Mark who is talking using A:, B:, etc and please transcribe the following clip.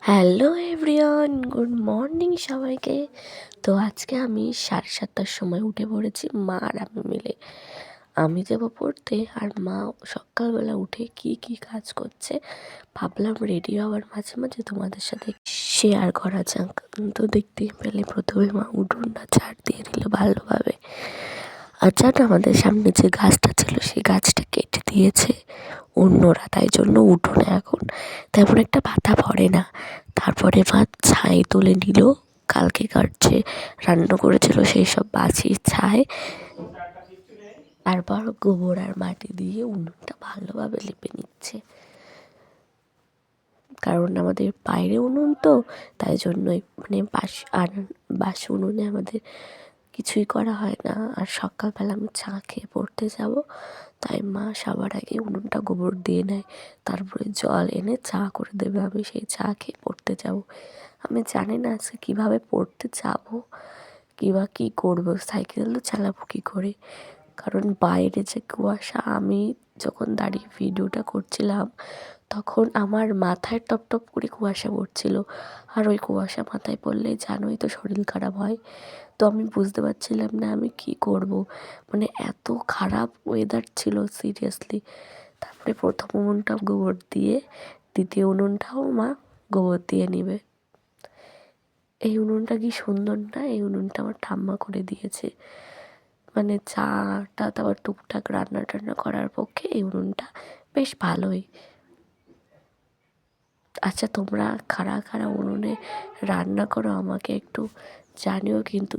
A: Hello everyone, good morning সবাইকে। তো আজকে আমি 7:30টার সময় উঠে পড়েছি, মা আর আমি মিলে। আমি যাবো পড়তে আর মা সকালবেলা উঠে কি কি কাজ করছে ভাবলাম রেডি হওয়ার মাঝে মাঝে তোমাদের সাথে শেয়ার করা যাক। তো দেখতেই পেলে প্রথমে মা উঠোনটা ঝাড় দিয়ে দিল ভালোভাবে। আর জানো, আমাদের সামনে যে গাছটা ছিল সেই গাছটা কেটে দিয়েছে অন্যরা, তাই জন্য উঠোনে এখন তেমন একটা পাতা পড়ে না। তারপরে মা ছাই তুলে নিল, কালকে কাটছে রান্না করেছিল সেই সব বাছির ছাই, তারপর গোবর আর মাটি দিয়ে উনুনটা ভালোভাবে লেপে নিচ্ছে। কারণ আমাদের বাইরে উনুন তো, তাই জন্যই বাস উনুনে আমাদের কিছুই করা হয় না। আর সকালবেলা আমি চা খেয়ে পড়তে যাব, তাই মা সবার আগে উনুনটা গোবর দিয়ে নেয়, তারপরে জল এনে চা করে দেবে, আমি সেই চা খেয়ে পড়তে যাব। আমি জানি না আজকে কীভাবে পড়তে যাব, কী করবো, সাইকেলও চালাবো কী করে, কারণ বাইরে যে কুয়াশা। আমি যখন দাঁড়িয়ে ভিডিওটা করছিলাম তখন আমার মাথায় টপ টপ করে কুয়াশা পড়ছিল, আর ওই কুয়াশা মাথায় পড়লে জানোই তো শরীর খারাপ হয়। তো আমি বুঝতে পারছিলাম না আমি কি করব, মানে এত খারাপ ওয়েদার ছিল সিরিয়াসলি। তারপরে প্রথম উনুনটা গোবর দিয়ে, দ্বিতীয় উনুনটাও মা গোবর দিয়ে নিবে। এই উনুনটা কি সুন্দর না? এই উনুনটা আমার ঠাম্মা করে দিয়েছে, মানে চাটা তারপর টুকটাক রান্না টান্না করার পক্ষে এই উনুনটা বেশ ভালোই। আচ্ছা, তোমরা কারা কারা উনুনে রান্না করো আমাকে একটু জানিও কিন্তু।